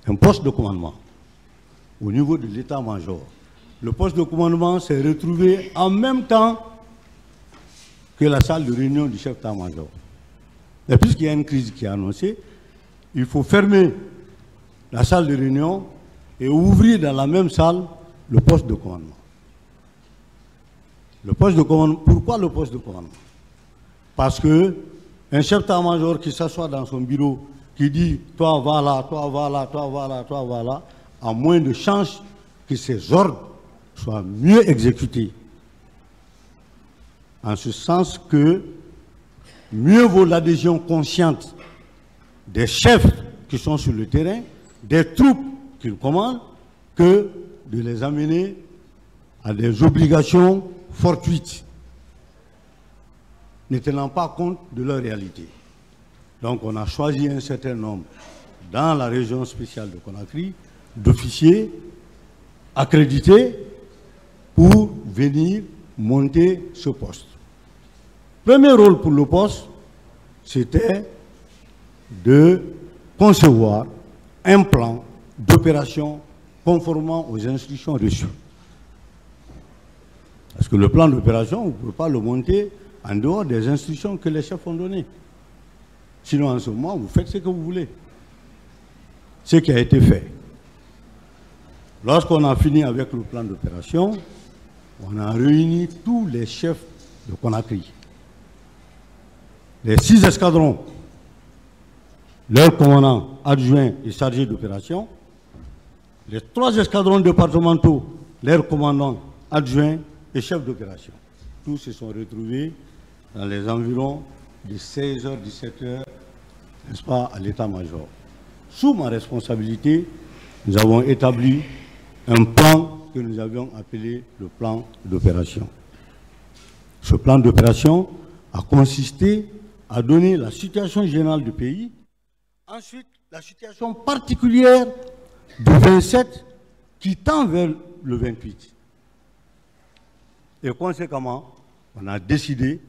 un poste de commandement au niveau de l'état-major. Le poste de commandement s'est retrouvé en même temps que la salle de réunion du chef d'état-major. Et puisqu'il y a une crise qui est annoncée, il faut fermer la salle de réunion et ouvrir dans la même salle le poste de commandement. Le poste de commandement, pourquoi le poste de commandement? Parce que un chef d'état-major qui s'assoit dans son bureau, qui dit « toi va là, toi va là, toi va là, toi va là », a moins de chances que ses ordres soient mieux exécutés. En ce sens que mieux vaut l'adhésion consciente des chefs qui sont sur le terrain, des troupes qu'ils commandent, que de les amener à des obligations fortuites, ne tenant pas compte de leur réalité. Donc on a choisi un certain nombre, dans la région spéciale de Conakry, d'officiers accrédités pour venir monter ce poste. Premier rôle pour le poste, c'était de concevoir un plan d'opération conformément aux instructions reçues. Parce que le plan d'opération, vous ne pouvez pas le monter en dehors des instructions que les chefs ont données. Sinon, en ce moment, vous faites ce que vous voulez. Ce qui a été fait. Lorsqu'on a fini avec le plan d'opération, on a réuni tous les chefs de Conakry. Les 6 escadrons, leurs commandants adjoints et chargés d'opération, les 3 escadrons départementaux, leurs commandants adjoints et chefs d'opération. Tous se sont retrouvés dans les environs de 16h, 17h, n'est-ce pas, à l'état-major. Sous ma responsabilité, nous avons établi un plan que nous avions appelé le plan d'opération. Ce plan d'opération a consisté à donner la situation générale du pays, ensuite la situation particulière du 27 qui tend vers le 28. Et conséquemment, on a décidé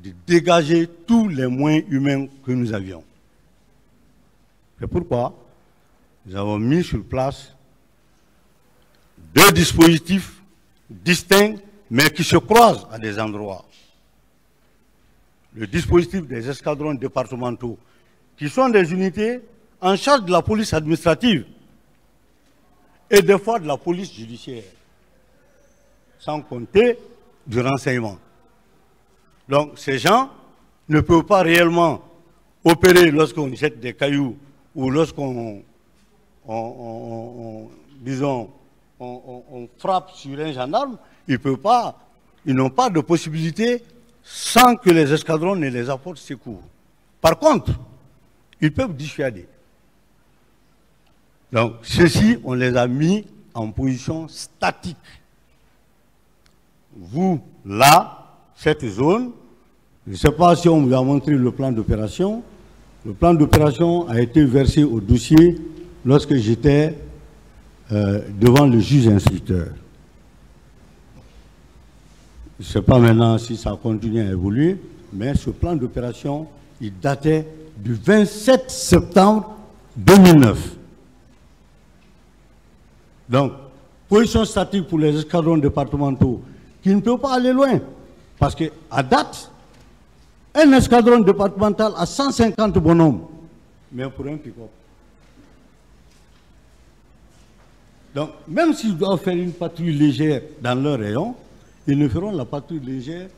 de dégager tous les moyens humains que nous avions. C'est pourquoi nous avons mis sur place 2 dispositifs distincts, mais qui se croisent à des endroits. Le dispositif des escadrons départementaux, qui sont des unités en charge de la police administrative et des fois de la police judiciaire, sans compter du renseignement. Donc ces gens ne peuvent pas réellement opérer lorsqu'on jette des cailloux ou lorsqu'on disons, on frappe sur un gendarme. Ils n'ont pas de possibilité sans que les escadrons ne les apportent secours. Par contre, ils peuvent dissuader. Donc, ceux-ci, on les a mis en position statique. Vous, là, cette zone, je ne sais pas si on vous a montré le plan d'opération. Le plan d'opération a été versé au dossier lorsque j'étais devant le juge instructeur. Je ne sais pas maintenant si ça continue à évoluer, mais ce plan d'opération, il datait du 27 septembre 2009. Donc, position statique pour les escadrons départementaux qui ne peuvent pas aller loin. Parce qu'à date, un escadron départemental a 150 bonhommes, mais pour un pick-up. Donc, même s'ils doivent faire une patrouille légère dans leur rayon, ils ne feront la patrouille légère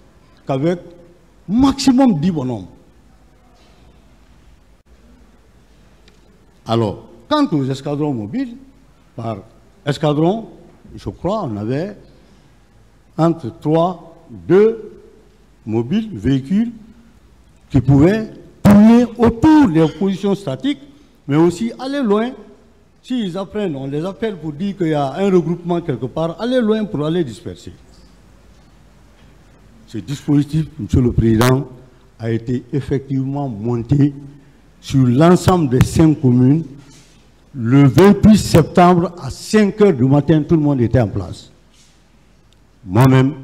qu'avec maximum 10 bonhommes. Alors, quant aux escadrons mobiles, par escadron, je crois, on avait entre 2 mobiles, véhicules, qui pouvaient tourner autour des positions statiques, mais aussi aller loin. S'ils apprennent, on les appelle pour dire qu'il y a un regroupement quelque part, aller loin pour aller disperser. Ce dispositif, Monsieur le Président, a été effectivement monté sur l'ensemble des 5 communes. Le 28 septembre, à 5 h du matin, tout le monde était en place. Moi-même,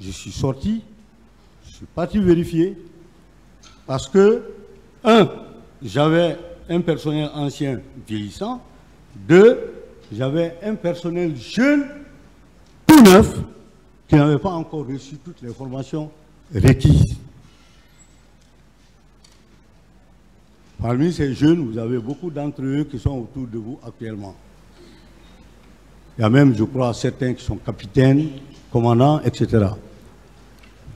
je suis sorti, je suis parti vérifier, parce que, j'avais un personnel ancien vieillissant, 2, j'avais un personnel jeune, tout neuf, qui n'avait pas encore reçu toutes les formations requises. Parmi ces jeunes, vous avez beaucoup d'entre eux qui sont autour de vous actuellement. Il y a même, je crois, certains qui sont capitaines, commandants, etc.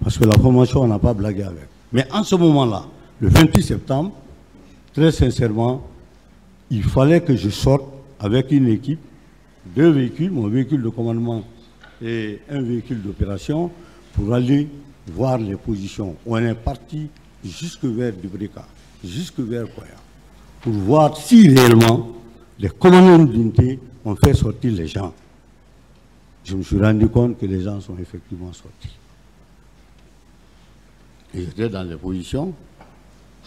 Parce que la formation, on n'a pas blagué avec. Mais en ce moment-là, le 28 septembre, très sincèrement, il fallait que je sorte avec une équipe, 2 véhicules, mon véhicule de commandement et un véhicule d'opération, pour aller voir les positions. On est parti jusque vers Dubrika, jusque vers Koya, pour voir si réellement les commandants d'unité ont fait sortir les gens. Je me suis rendu compte que les gens sont effectivement sortis. Et j'étais dans les positions.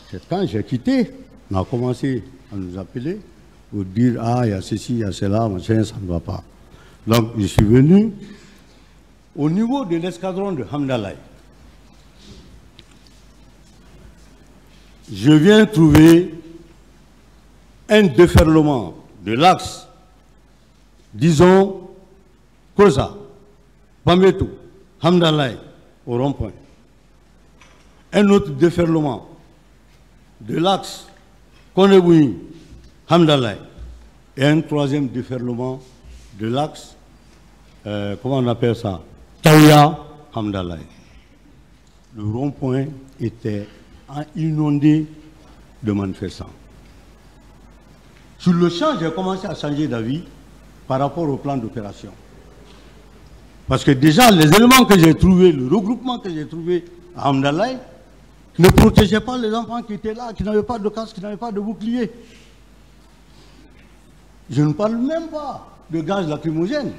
C'est quand j'ai quitté, on a commencé à nous appeler pour dire « Ah, il y a ceci, il y a cela, machin, ça ne va pas ». Donc, je suis venu au niveau de l'escadron de Hamdallah. Je viens trouver un déferlement de l'axe, disons, Koza, Bametou, Hamdallah, au rond-point. Un autre déferlement de l'axe Koneboui, Hamdallah. Et un troisième déferlement de l'axe, comment on appelle ça, Taouya, Hamdallah. Le rond-point était inondé de manifestants. Sur le champ, j'ai commencé à changer d'avis par rapport au plan d'opération. Parce que déjà, les éléments que j'ai trouvés, le regroupement que j'ai trouvé à Hamdallah, ne protégeait pas les enfants qui étaient là, qui n'avaient pas de casque, qui n'avaient pas de bouclier. Je ne parle même pas de gaz lacrymogène.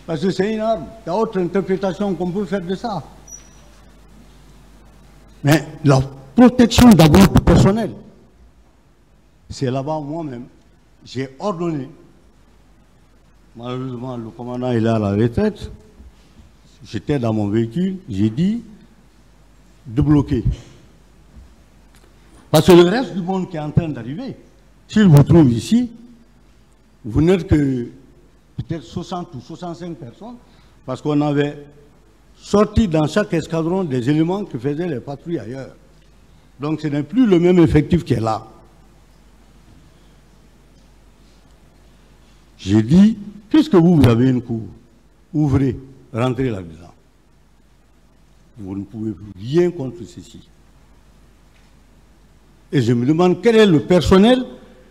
Parce que c'est une arme. Il y a autre interprétation qu'on peut faire de ça. Mais la protection d'abord du personnel, c'est là-bas moi-même. J'ai ordonné. Malheureusement, le commandant est là à la retraite. J'étais dans mon véhicule, j'ai dit de bloquer. Parce que le reste du monde qui est en train d'arriver, s'il vous trouve ici, vous n'êtes que peut-être 60 ou 65 personnes, parce qu'on avait sorti dans chaque escadron des éléments qui faisaient les patrouilles ailleurs. Donc ce n'est plus le même effectif qui est là. J'ai dit, puisque vous avez une cour, ouvrez, rentrez là-dedans. Vous ne pouvez plus rien contre ceci. Et je me demande quel est le personnel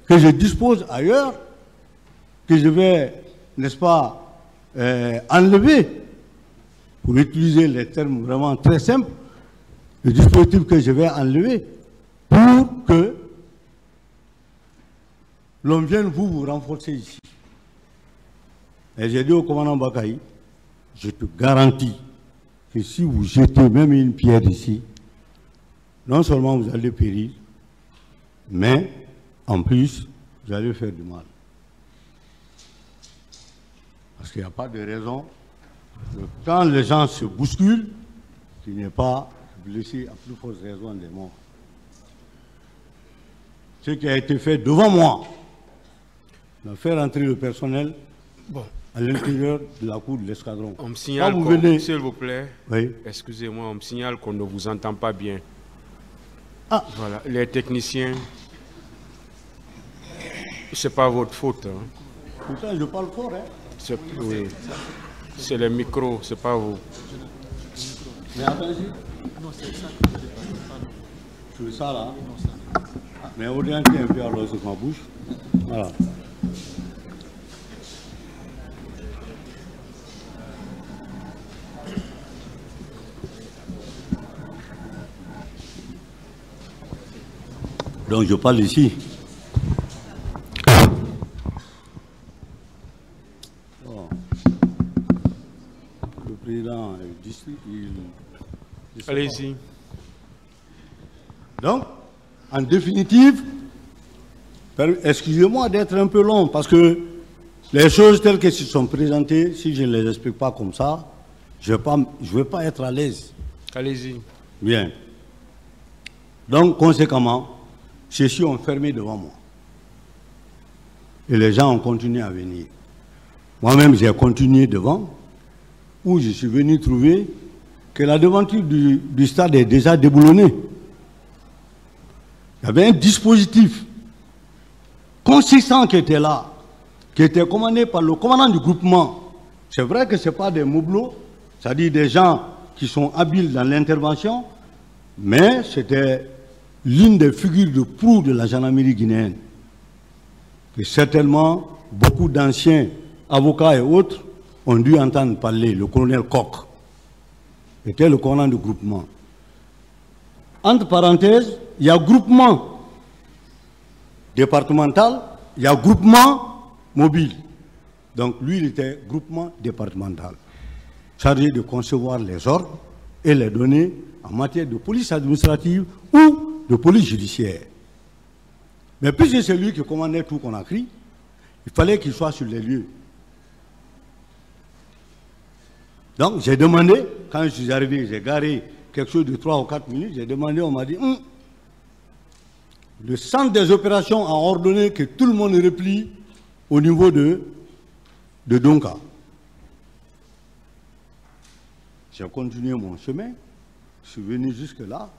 que je dispose ailleurs, que je vais, n'est-ce pas, enlever, pour utiliser les termes vraiment très simples, le dispositif que je vais enlever, pour que l'on vienne vous renforcer ici. Et j'ai dit au commandant Bakaï, je te garantis que si vous jetez même une pierre ici, non seulement vous allez périr, mais en plus, vous allez faire du mal. Parce qu'il n'y a pas de raison que quand les gens se bousculent, qu'il n'y ait pas blessé à plus forte raison des morts. Ce qui a été fait devant moi, on a fait rentrer le personnel à l'intérieur de la cour de l'escadron. On me signale, s'il vous plaît, oui. Excusez-moi, on me signale qu'on ne vous entend pas bien. Ah. Voilà, les techniciens, c'est pas votre faute. Hein. Pourtant, je parle fort, hein. Oui. C'est le micro, c'est pas vous. Mais attendez. Non, c'est ça que je dépasse. C'est ça, là. Mais orientez un peu alors sur ma bouche. Voilà. Donc je parle ici. Oh. Le président il allez-y. Donc, en définitive, excusez-moi d'être un peu long, parce que les choses telles qu'elles se sont présentées, si je ne les explique pas comme ça, je ne vais pas être à l'aise. Allez-y. Bien. Donc, conséquemment, ceux-ci ont fermé devant moi. Et les gens ont continué à venir. Moi-même, j'ai continué devant, où je suis venu trouver que la devanture du stade est déjà déboulonnée. Il y avait un dispositif consistant qui était là, qui était commandé par le commandant du groupement. C'est vrai que ce n'est pas des moublots, c'est-à-dire des gens qui sont habiles dans l'intervention, mais c'était l'une des figures de proue de la gendarmerie guinéenne. Et certainement, beaucoup d'anciens avocats et autres ont dû entendre parler, le colonel Koch, était le commandant du groupement. Entre parenthèses, il y a groupement départemental, il y a groupement mobile. Donc lui, il était groupement départemental, chargé de concevoir les ordres et les donner en matière de police administrative ou de police judiciaire. Mais puisque c'est lui qui commandait tout Conakry, il fallait qu'il soit sur les lieux. Donc j'ai demandé, quand je suis arrivé, j'ai garé quelque chose de 3 ou 4 minutes, j'ai demandé, on m'a dit, le centre des opérations a ordonné que tout le monde replie au niveau de Donka. J'ai continué mon chemin, je suis venu jusque là,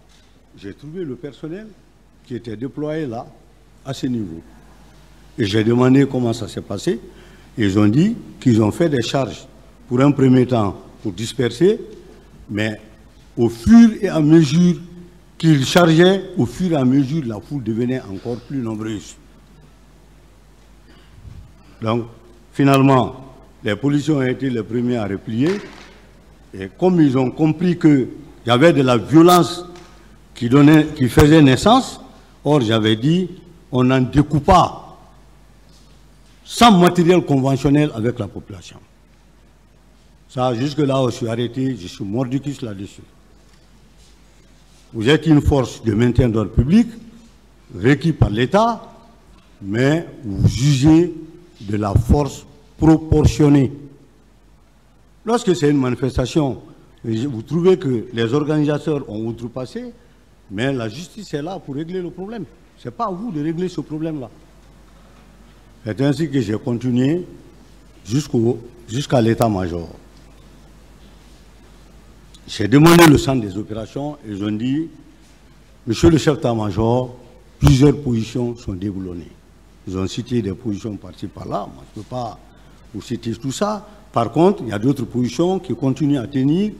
j'ai trouvé le personnel qui était déployé là, à ce niveau. Et j'ai demandé comment ça s'est passé. Ils ont dit qu'ils ont fait des charges pour un premier temps pour disperser, mais au fur et à mesure qu'ils chargeaient, au fur et à mesure, la foule devenait encore plus nombreuse. Donc, finalement, les policiers ont été les premiers à replier. Et comme ils ont compris qu'il y avait de la violence qui faisait naissance, or j'avais dit, on n'en découpe pas sans matériel conventionnel avec la population. Ça, jusque-là où je suis arrêté, je suis mordicus là-dessus. Vous êtes une force de maintien d'ordre public, requis par l'État, mais vous jugez de la force proportionnée. Lorsque c'est une manifestation, vous trouvez que les organisateurs ont outrepassé, mais la justice est là pour régler le problème. Ce n'est pas à vous de régler ce problème-là. C'est ainsi que j'ai continué jusqu'à l'état-major. J'ai demandé le centre des opérations et ils ont dit, monsieur le chef d'état-major, plusieurs positions sont déboulonnées. Ils ont cité des positions par-ci par-là, moi je ne peux pas vous citer tout ça. Par contre, il y a d'autres positions qui continuent à tenir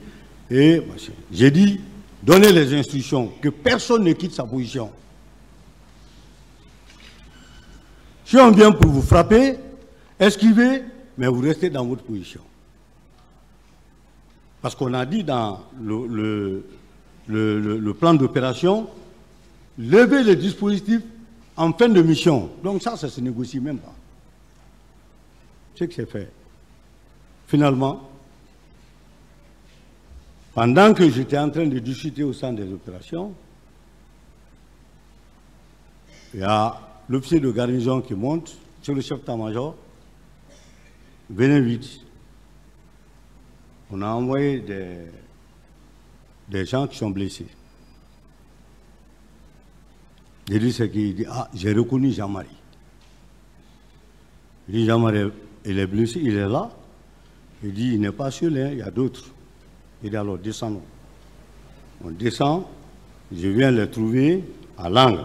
et j'ai dit, donnez les instructions, que personne ne quitte sa position. Si on vient pour vous frapper, esquivez, mais vous restez dans votre position. Parce qu'on a dit dans le plan d'opération, lever les dispositifs en fin de mission. Donc ça ne se négocie même pas. C'est ce que c'est fait. Finalement, pendant que j'étais en train de discuter au centre des opérations, il y a l'officier de garnison qui monte sur le chef d'état-major. Venez vite. On a envoyé des gens qui sont blessés. Il dit ce qu'il dit, ah, j'ai reconnu Jean-Marie. Il dit, Jean-Marie, il est blessé, il est là. Il dit, il n'est pas seul, hein, il y a d'autres. Il dit, alors descendons. On descend, je viens les trouver à Langue.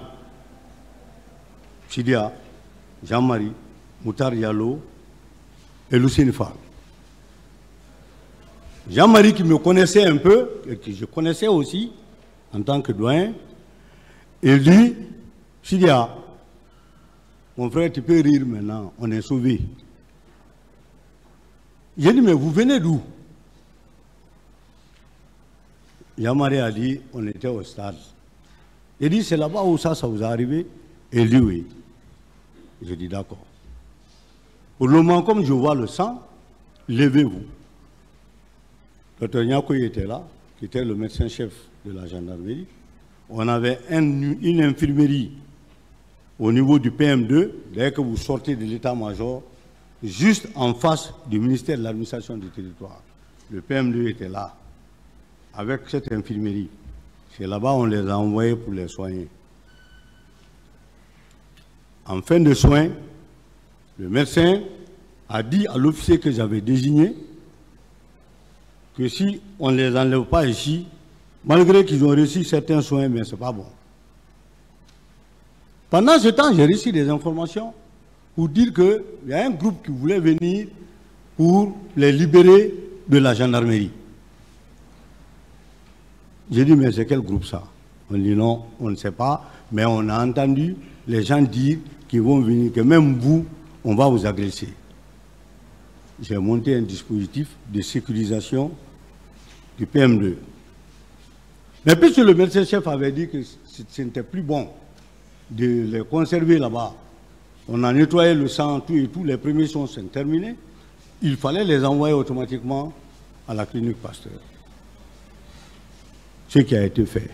Sidia, Jean-Marie, Moutar Diallo et Lucien Fall. Jean-Marie qui me connaissait un peu, et que je connaissais aussi en tant que doyen, il dit, Sidia, mon frère, tu peux rire maintenant, on est sauvés. J'ai dit, mais vous venez d'où? Jean-Marie a dit, on était au stade. Il dit, c'est là-bas où ça vous est arrivé? Il dit, oui. J'ai dit, d'accord. Pour le moment, comme je vois le sang, levez-vous. Dr Nyakoy était là, qui était le médecin-chef de la gendarmerie. On avait une infirmerie au niveau du PM2, dès que vous sortez de l'état-major, juste en face du ministère de l'administration du territoire. Le PM2 était là, avec cette infirmerie. C'est là-bas on les a envoyés pour les soigner. En fin de soins, Le médecin a dit à l'officier que j'avais désigné que si on ne les enlève pas ici, malgré qu'ils ont reçu certains soins, mais ce n'est pas bon. Pendant ce temps, j'ai reçu des informations pour dire qu'il y a un groupe qui voulait venir pour les libérer de la gendarmerie. J'ai dit, mais c'est quel groupe ça? On dit non, on ne sait pas, mais on a entendu les gens dire qu'ils vont venir, que même vous, on va vous agresser. J'ai monté un dispositif de sécurisation du PM2. Mais puisque le médecin-chef avait dit que ce n'était plus bon de les conserver là-bas, on a nettoyé le sang, tout et tout, les premiers soins sont terminés, il fallait les envoyer automatiquement à la clinique Pasteur. Ce qui a été fait.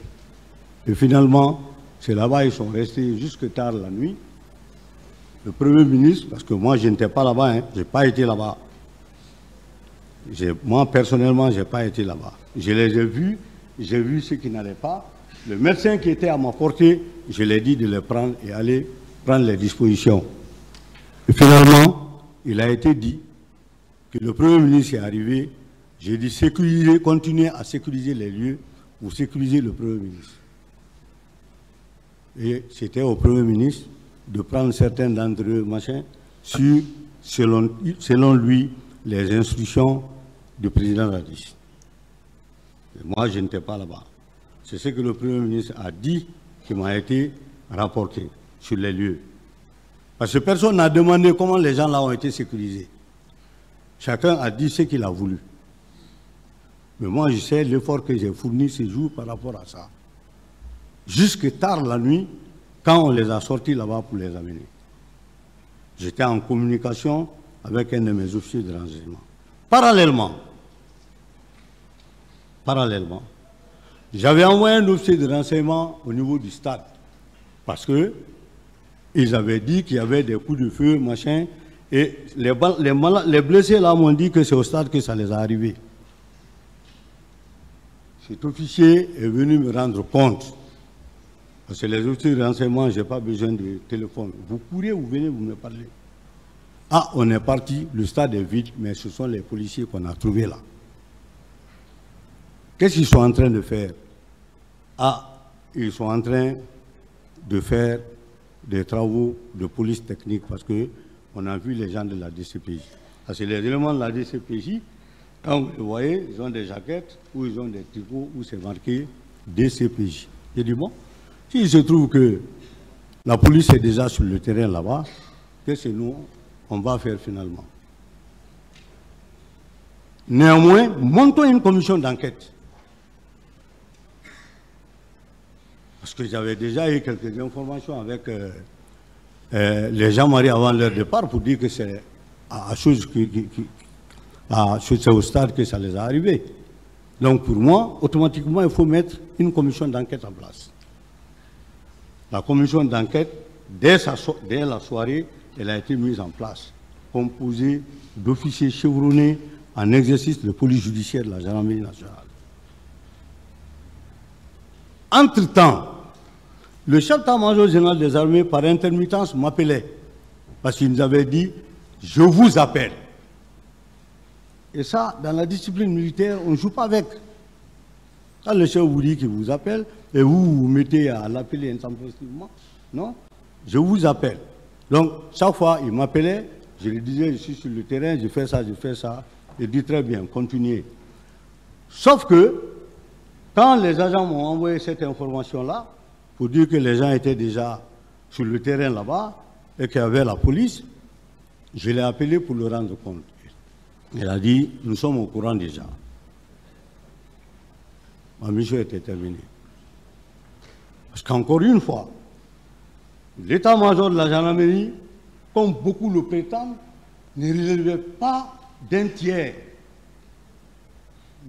Et finalement, c'est là-bas, ils sont restés jusque tard la nuit. Le Premier ministre, parce que moi je n'étais pas là-bas, hein, je n'ai pas été là-bas. Moi personnellement, je n'ai pas été là-bas. Je les ai vus, j'ai vu ce qui n'allait pas. Le médecin qui était à ma portée, je lui ai dit de les prendre et aller prendre les dispositions. Et finalement, il a été dit que le Premier ministre est arrivé. J'ai dit sécuriser, continuer à sécuriser les lieux pour sécuriser le Premier ministre. Et c'était au Premier ministre de prendre certains d'entre eux, machin, sur, selon lui, les instructions du président Radis. Et moi, je n'étais pas là-bas. C'est ce que le Premier ministre a dit qui m'a été rapporté sur les lieux. Parce que personne n'a demandé comment les gens là ont été sécurisés. Chacun a dit ce qu'il a voulu. Mais moi, je sais l'effort que j'ai fourni ces jours par rapport à ça. Jusque tard la nuit, quand on les a sortis là-bas pour les amener. J'étais en communication avec un de mes officiers de renseignement. Parallèlement, j'avais envoyé un officier de renseignement au niveau du stade. Parce que ils avaient dit qu'il y avait des coups de feu, machin. Et les blessés là m'ont dit que c'est au stade que ça les a arrivés. Cet officier est venu me rendre compte. Parce que les officiers de renseignement, je n'ai pas besoin de téléphone. Vous courez, vous venez, vous me parlez. Ah, on est parti, le stade est vide, mais ce sont les policiers qu'on a trouvés là. Qu'est-ce qu'ils sont en train de faire? Ah, ils sont en train de faire des travaux de police technique parce qu'on a vu les gens de la DCPJ. Parce que les éléments de la DCPJ, quand vous les voyez, ils ont des jaquettes ou ils ont des tricots où c'est marqué DCPJ. J'ai dit bon, s'il se trouve que la police est déjà sur le terrain là-bas, qu'est-ce que nous, on va faire finalement? Néanmoins, montons une commission d'enquête. Parce que j'avais déjà eu quelques informations avec les gens mariés avant leur départ pour dire que c'est au stade que ça les a arrivés. Donc pour moi, automatiquement, il faut mettre une commission d'enquête en place. La commission d'enquête, dès la soirée, elle a été mise en place, composée d'officiers chevronnés en exercice de police judiciaire de la gendarmerie nationale. Entre-temps, le chef d'état-major général des armées, par intermittence, m'appelait, parce qu'il nous avait dit « je vous appelle ». Et ça, dans la discipline militaire, on ne joue pas avec. Quand le chef vous dit qu'il vous appelle, et vous vous mettez à l'appeler intempestivement, non, je vous appelle. Donc, chaque fois, il m'appelait, je lui disais, je suis sur le terrain, je fais ça, il dit très bien, continuez. Sauf que, quand les agents m'ont envoyé cette information-là, pour dire que les gens étaient déjà sur le terrain là-bas, et qu'il y avait la police, je l'ai appelé pour le rendre compte. Il a dit, nous sommes au courant déjà. Ma mission était terminée. Parce qu'encore une fois, l'état-major de la gendarmerie, comme beaucoup le prétendent, ne relevait pas d'un tiers,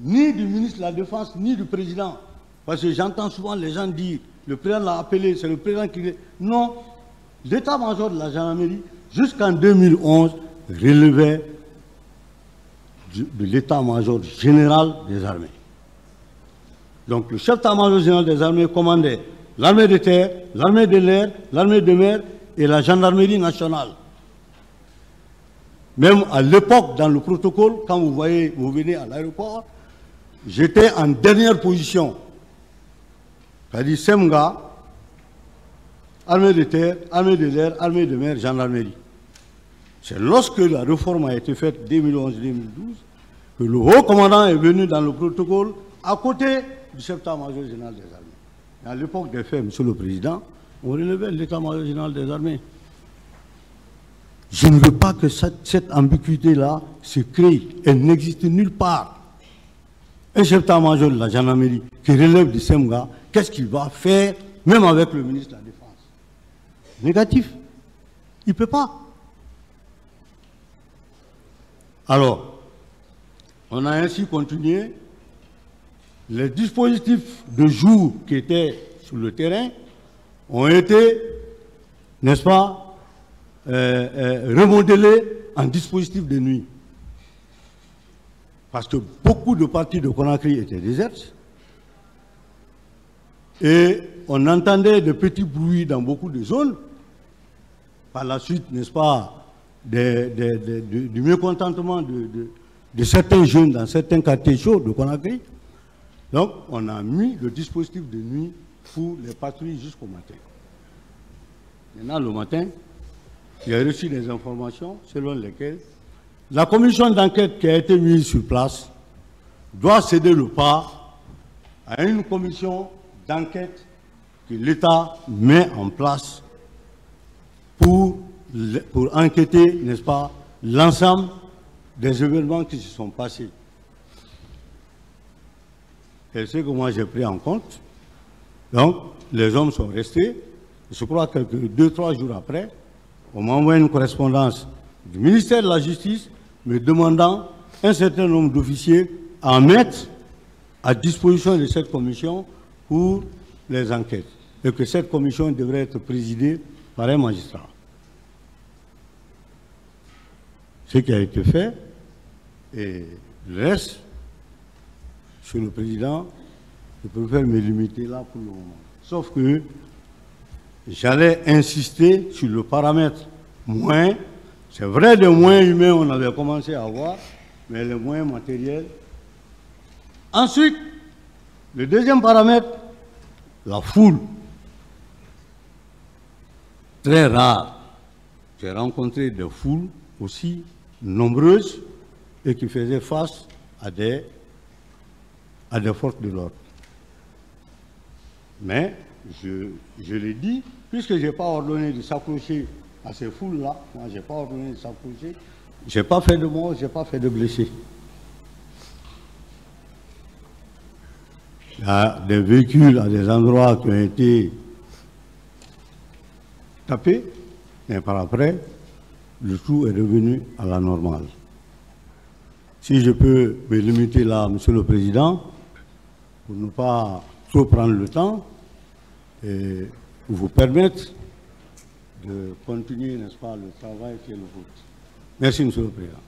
ni du ministre de la Défense, ni du président. Parce que j'entends souvent les gens dire, le président l'a appelé, c'est le président qui... Non, l'état-major de la gendarmerie, jusqu'en 2011, relevait de l'état-major général des armées. Donc le chef d'état-major général des armées commandait l'armée de terre, l'armée de l'air, l'armée de mer et la gendarmerie nationale. Même à l'époque, dans le protocole, quand vous venez à l'aéroport, j'étais en dernière position. C'est-à-dire Semga, armée de terre, armée de l'air, armée de mer, gendarmerie. C'est lorsque la réforme a été faite 2011-2012 que le haut commandant est venu dans le protocole à côté du chef-état-major général des armées. Et à l'époque des faits, Monsieur le Président, on relevait l'état-major général des armées. Je ne veux pas que cette ambiguïté-là se crée. Elle n'existe nulle part. Un chef-état-major de la gendarmerie qui relève du SEMGA, qu'est-ce qu'il va faire, même avec le ministre de la Défense? Négatif. Il ne peut pas. Alors, on a ainsi continué. Les dispositifs de jour qui étaient sur le terrain ont été, n'est-ce pas, remodelés en dispositifs de nuit. Parce que beaucoup de parties de Conakry étaient désertes. Et on entendait de petits bruits dans beaucoup de zones. Par la suite, n'est-ce pas, du mécontentement de certains jeunes dans certains quartiers chauds de Conakry. Donc, on a mis le dispositif de nuit pour les patrouilles jusqu'au matin. Maintenant, le matin, j'ai reçu des informations selon lesquelles la commission d'enquête qui a été mise sur place doit céder le pas à une commission d'enquête que l'État met en place pour enquêter, n'est-ce pas, l'ensemble des événements qui se sont passés. C'est ce que moi j'ai pris en compte. Donc, les hommes sont restés. Je crois que 2-3 jours après, on m'a envoyé une correspondance du ministère de la Justice me demandant un certain nombre d'officiers à mettre à disposition de cette commission pour les enquêtes. Et que cette commission devrait être présidée par un magistrat. Ce qui a été fait, et le reste, Monsieur le Président, je préfère me limiter là pour le moment. Sauf que j'allais insister sur le paramètre moins. C'est vrai, des moyens humains, on avait commencé à avoir, mais les moyens matériels. Ensuite, le deuxième paramètre, la foule. Très rare. J'ai rencontré des foules aussi nombreuses et qui faisaient face à des forces de l'ordre. Mais, je l'ai dit, puisque je n'ai pas ordonné de s'approcher à ces foules-là, moi je n'ai pas ordonné de s'approcher, je n'ai pas fait de morts, je n'ai pas fait de blessés. Il y a des véhicules à des endroits qui ont été tapés, mais par après, le tout est revenu à la normale. Si je peux me limiter là, Monsieur le Président, pour ne pas trop prendre le temps, et vous permettre de continuer, n'est-ce pas, le travail qui est le vôtre. Merci, Monsieur le Président.